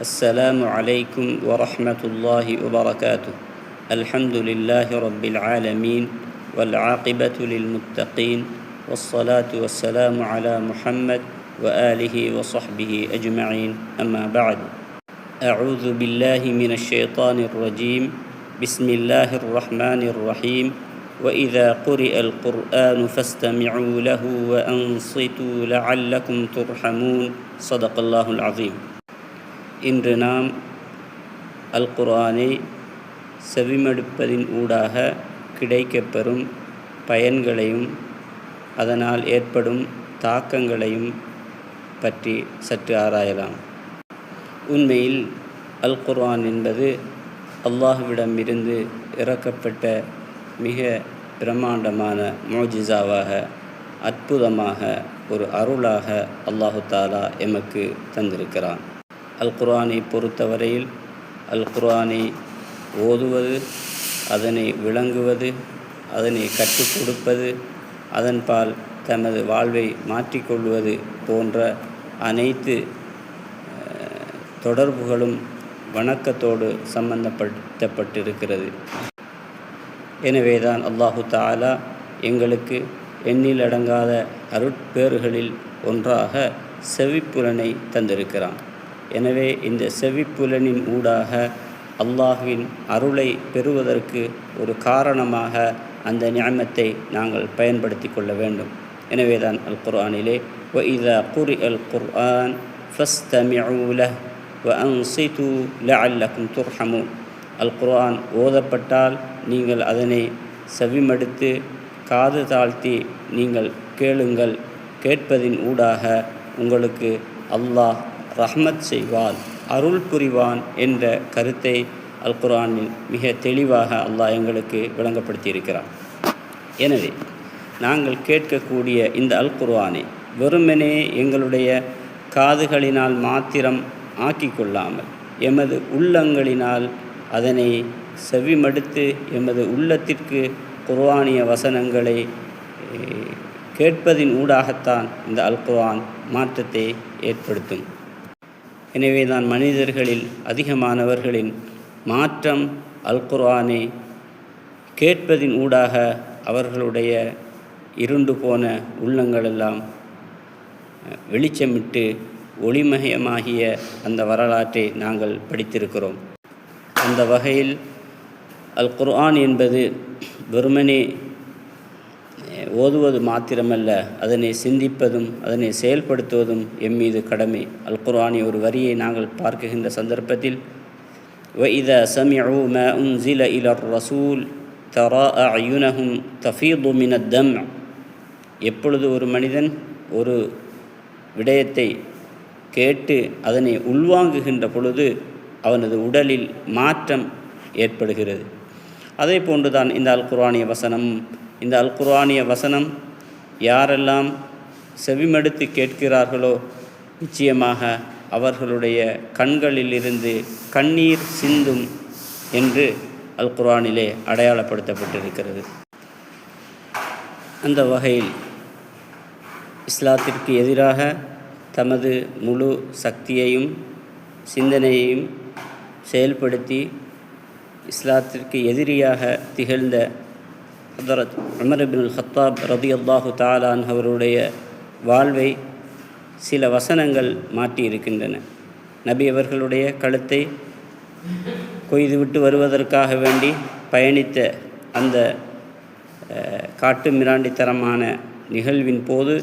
السلام عليكم ورحمة الله وبركاته. الحمد لله رب العالمين والعاقبة للمتقين والصلاة والسلام على محمد وآله وصحبه أجمعين. أما بعد، أعوذ بالله من الشيطان الرجيم. بسم الله الرحمن الرحيم. وإذا قرئ القرآن فاستمعوا له وأنصتوا لعلكم ترحمون. صدق الله العظيم. இன்று நாம் அல் குர்ஆனை செவிமடுப்பதின் ஊடாக கிடைக்கப்பெறும் பயன்களையும் அதனால் ஏற்படும் தாக்கங்களையும் பற்றி சற்று ஆராயலாம். உண்மையில் அல் குர்ஆன் என்பது அல்லாஹ்விடமிருந்து இறக்கப்பட்ட மிக பிரம்மாண்டமான முஅ்ஜிஸாவாக, அற்புதமாக, ஒரு அருளாக அல்லாஹு தஆலா எமக்கு தந்திருக்கிறான். அல் குர்ஆனை பொறுத்தவரையில் அல் குர்ஆனை ஓதுவது, அதனை விளங்குவது, அதனை கற்றுக் கொடுப்பது, அதன்பால் தமது வாழ்வை மாற்றிக்கொள்வது போன்ற அனைத்து தொடர்புகளும் வணக்கத்தோடு சம்பந்தப்படுத்தப்பட்டிருக்கிறது. எனவேதான் அல்லாஹு தஆலா எங்களுக்கு எண்ணிலடங்காத அருட்பேறுகளில் ஒன்றாக செவிப்புலனை தந்திருக்கிறான். எனவே இந்த செவிப்புலனின் ஊடாக அல்லாஹ்வின் அருளை பெறுவதற்கு ஒரு காரணமாக அந்த நிஅமத்தை நாங்கள் பயன்படுத்தி கொள்ள வேண்டும். எனவேதான் அல் குர்ஆனிலே وَإِذَا قُرِئَ الْقُرْآنُ فَاسْتَمِعُوا لَهُ وَأَنصِتُوا لَعَلَّكُمْ تُرْحَمُونَ. அல் குர்ஆன் ஓதப்பட்டால் நீங்கள் அதனை செவிமடுத்து காது தாழ்த்தி நீங்கள் கேளுங்கள். கேட்பதின் ஊடாக உங்களுக்கு அல்லாஹ் ரஹ்மத் செய்வான், அருள் புரிவான் என்ற கருத்தை அல் குர்ஆனில் மிக தெளிவாக அல்லாஹ் எங்களுக்கு விளங்கப்படுத்தியிருக்கிறான். எனவே நாங்கள் கேட்கக்கூடிய இந்த அல் குர்ஆனை வெறுமனே எங்களுடைய காதுகளினால் மாத்திரம் ஆக்கிக்கொள்ளாமல் எமது உள்ளங்களினால் அதனை செவிமடுத்து எமது உள்ளத்திற்கு குர்ஆனிய வசனங்களை கேட்பதின் ஊடாகத்தான் இந்த அல் குர்ஆன் மாற்றத்தை ஏற்படுத்தும். எனவே தான் மனிதர்களில் அதிகமானவர்களின் மாற்றம் அல் குர்ஆனை கேட்பதின் ஊடாக அவர்களுடைய இருண்டு போன உள்ளங்களெல்லாம் வெளிச்சமிட்டு ஒளிமயமாகிய அந்த வரலாற்றை நாங்கள் படித்திருக்கிறோம். அந்த வகையில் அல் குர்ஆன் என்பது வெறுமனே ஓதுவது மாத்திரமல்ல, அதனை சிந்திப்பதும் அதனை செயல்படுத்துவதும் எம்மீது கடமை. அல் குர்ஆனிய ஒரு வரியை நாங்கள் பார்க்கின்ற சந்தர்ப்பத்தில் وَإِذَا سَمِعُوا مَا أُنْزِلَ إِلَى الرَّسُولِ تَرَى أَعْيُنَهُمْ تَفِيضُ مِنَ الدَّمْعِ. எப்பொழுது ஒரு மனிதன் ஒரு விடயத்தை கேட்டு அதனை உள்வாங்குகின்ற பொழுது அவனது உடலில் மாற்றம் ஏற்படுகிறது. அதே போன்றுதான் இந்த அல் குர்ஆனிய வசனம். இந்த அல் குர்ஆனிய வசனம் யாரெல்லாம் செவிமடுத்து கேட்கிறார்களோ நிச்சயமாக அவர்களுடைய கண்களிலிருந்து கண்ணீர் சிந்தும் என்று அல் குர்ஆனிலே அடையாளப்படுத்தப்பட்டிருக்கிறது. அந்த வகையில் இஸ்லாத்திற்கு எதிராக தமது முழு சக்தியையும் சிந்தனையையும் செயல்படுத்தி இஸ்லாத்திற்கு எதிரியாக திகழ்ந்த ஹதரத் உமர் இப்னுல் ஹத்தாப் ரலியல்லாஹு தஆலா அன்ஹு அவருடைய வாழ்வை சில வசனங்கள் மாற்றியிருக்கின்றன. நபி அவர்களுடைய கழுத்தை கொய்துவிட்டு வருவதற்காக வேண்டி பயணித்த அந்த காட்டு மிராண்டித்தனமான நிகழ்வின் போது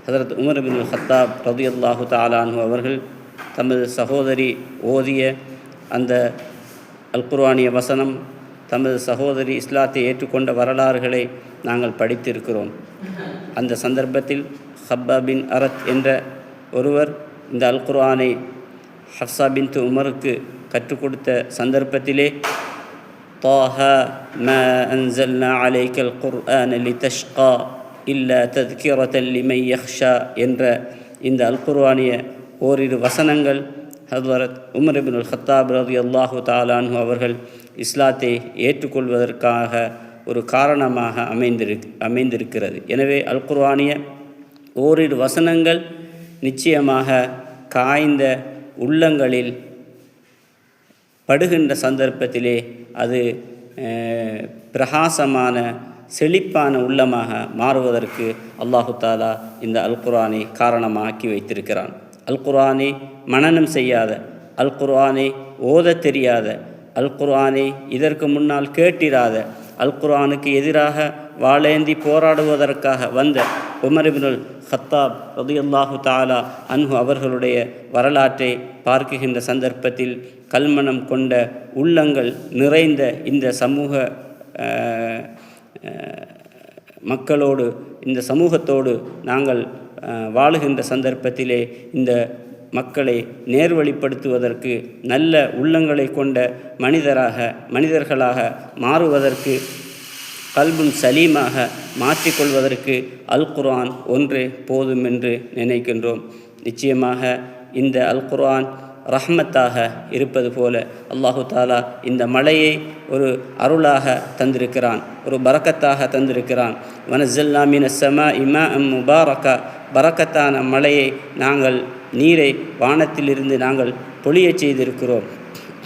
ஹதரத் உமர் இப்னுல் ஹத்தாப் ரலியல்லாஹு தஆலா அன்ஹு அவர்கள் தமது சகோதரி ஓதிய அந்த அல் குர்ஆனிய வசனம், தமது சகோதரி இஸ்லாத்தை ஏற்றுக்கொண்ட வரலாறுகளை நாங்கள் படித்திருக்கிறோம். அந்த சந்தர்ப்பத்தில் ஹப்பா பின் அரத் என்ற ஒருவர் இந்த அல் குர்ஆனை ஹஃப்ஸா பின்த் உமருக்கு கற்றுக் கொடுத்த சந்தர்ப்பத்திலே طه ما أنزلنا عليك القرآن لتشقى إلا تذكرة لمن يخشى என்ற இந்த அல் குர்ஆனிய ஓரிரு வசனங்கள் ஹதரத் உமர் இப்னுல் ஹத்தாப் ரலியல்லாஹு தஆலா அன்ஹு அவர்கள் இஸ்லாத்தை ஏற்றுக்கொள்வதற்காக ஒரு காரணமாக அமைந்திருக்கிறது. எனவே அல் குர்ஆனிய ஓரிரு வசனங்கள் நிச்சயமாக காய்ந்த உள்ளங்களில் படுகின்ற சந்தர்ப்பத்திலே அது பிரகாசமான செழிப்பான உள்ளமாக மாறுவதற்கு அல்லாஹு தாலா இந்த அல் குர்ஆனை காரணமாக்கி வைத்திருக்கிறான். அல் குர்ஆனை மனனம் செய்யாத, அல் குர்ஆனை ஓத தெரியாத, அல் குர்ஆனை இதற்கு முன்னால் கேட்டிராத, அல் குர்ஆனுக்கு எதிராக வாளேந்தி போராடுவதற்காக வந்த உமர் இப்னுல் ஹத்தாப் ரலியல்லாஹு தஆலா அன்ஹு அவர்களுடைய வரலாற்றை பார்க்கின்ற சந்தர்ப்பத்தில் கல்மனம் கொண்ட உள்ளங்கள் நிறைந்த இந்த சமூக மக்களோடு, இந்த சமூகத்தோடு நாங்கள் வாழுகின்ற சந்தர்ப்பத்திலே இந்த மக்களை நேர்வழிப்படுத்துவதற்கு, நல்ல உள்ளங்களை கொண்ட மனிதர்களாக மாறுவதற்கு, கல்புன் சலீமாக மாற்றிக்கொள்வதற்கு அல் குர்ஆன் ஒன்றே போதும் என்று நினைக்கின்றோம். நிச்சயமாக இந்த அல் குர்ஆன் ரஹ்மத்தாக இருப்பது போல அல்லாஹு தாலா இந்த மழையை ஒரு அருளாக தந்திருக்கிறான், ஒரு பரக்கத்தாக தந்திருக்கிறான். வனஸல்னா மினஸ் ஸமாஇ மாஅன் முபாரக்கா, பரக்கத்தான மழையை நாங்கள், நீரை வானத்திலிருந்து நாங்கள் பொழியச் செய்திருக்கிறோம்.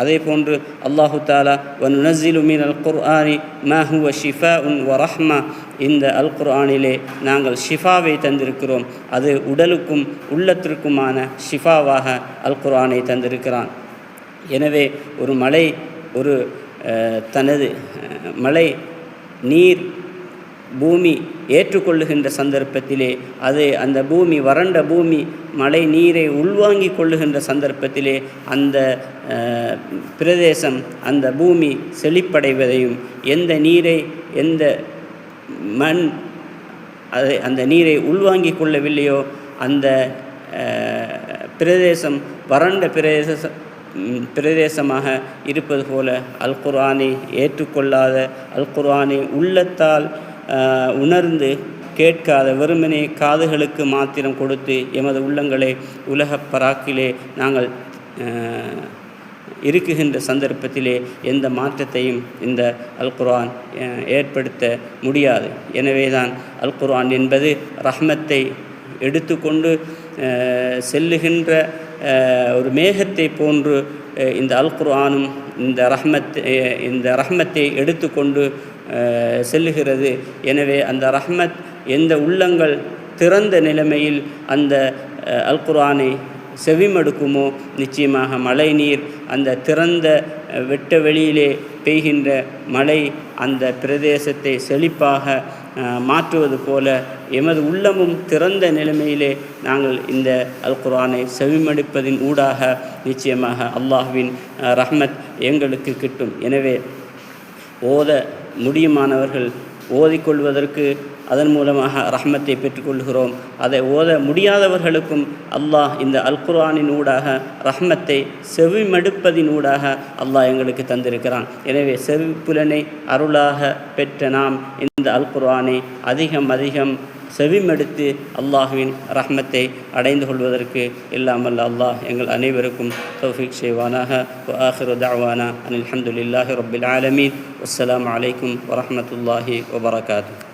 அதே போன்று அல்லாஹு தாலா வனுனஸ்ஸிலு மினல் குர்ஆனி மா ஹுவ ஷிஃபாஉன் வ ரஹ்மா, இந்த அல் குர்ஆனிலே நாங்கள் ஷிஃபாவை தந்திருக்கிறோம். அது உடலுக்கும் உள்ளத்திற்குமான ஷிஃபாவாக அல் குர்ஆனை தந்திருக்கிறான். எனவே ஒரு மலை, ஒரு தனது மலை நீர் பூமி ஏற்றுக்கொள்ளுகின்ற சந்தர்ப்பத்திலே, அது அந்த பூமி, வறண்ட பூமி மழை நீரை உள்வாங்கி கொள்ளுகின்ற சந்தர்ப்பத்திலே அந்த பிரதேசம், அந்த பூமி செழிப்படைவதையும், எந்த நீரை, எந்த மண் அந்த நீரை உள்வாங்கி கொள்ளவில்லையோ அந்த பிரதேசம் வறண்ட பிரதேசமாக இருப்பது போல அல் குர்ஆனை ஏற்றுக்கொள்ளாத, அல் குர்ஆனை உள்ளத்தால் உணர்ந்து கேட்காத, வெறுமனே காதுகளுக்கு மாத்திரம் கொடுத்து எமது உள்ளங்களை உலகப் பராக்கிலே நாங்கள் இருக்குகின்ற சந்தர்ப்பத்திலே எந்த மாற்றத்தையும் இந்த அல் குர்ஆன் ஏற்படுத்த முடியாது. எனவே தான் அல் குர்ஆன் என்பது ரஹ்மத்தை எடுத்துக்கொண்டு செல்லுகின்ற ஒரு மேகத்தை போன்று இந்த அல் குர்ஆனும் இந்த ரஹ்மத்தை எடுத்துக்கொண்டு செல்லுகிறது. எனவே அந்த ரஹ்மத் எந்த உள்ளங்கள் திறந்த நிலைமையில் அந்த அல் குர்ஆனை செவிமடுக்குமோ, நிச்சயமாக மழை நீர், அந்த திறந்த வெட்ட வெளியிலே பெய்கின்ற மழை அந்த பிரதேசத்தை செழிப்பாக மாற்றுவது போல எமது உள்ளமும் திறந்த நிலைமையிலே நாங்கள் இந்த அல் குர்ஆனை செவிமடுப்பதின் ஊடாக நிச்சயமாக அல்லாஹ்வின் ரஹ்மத் எங்களுக்கு கிட்டும். எனவே ஓத முடியுமானவர்கள் ஓதிக்கொள்வதற்கு, அதன் மூலமாக ரஹ்மத்தை பெற்றுக்கொள்கிறோம். அதை ஓத முடியாதவர்களுக்கும் அல்லாஹ் இந்த அல் குர்ஆனின் ஊடாக ரஹ்மத்தை செவிமடுப்பதினூடாக அல்லாஹ் எங்களுக்கு தந்திருக்கிறான். எனவே செவிப்புலனை அருளாக பெற்ற நாம் இந்த அல் குர்ஆனை அதிகம் செவிமடுத்து அல்லாஹ்வின் ரஹ்மத்தை அடைந்து கொள்வதற்கு எல்லாம் வல்ல அல்லாஹ் எங்கள் அனைவருக்கும் தௌஃபீக் செய்வானாக. வ ஆகிரு தஅவானா அனில் ஹம்துலில்லாஹி ரப்பில் ஆலமீன். வஸ்ஸலாமு அலைக்கும் வரஹ்மத்துல்லாஹி வபரகாத்துஹு.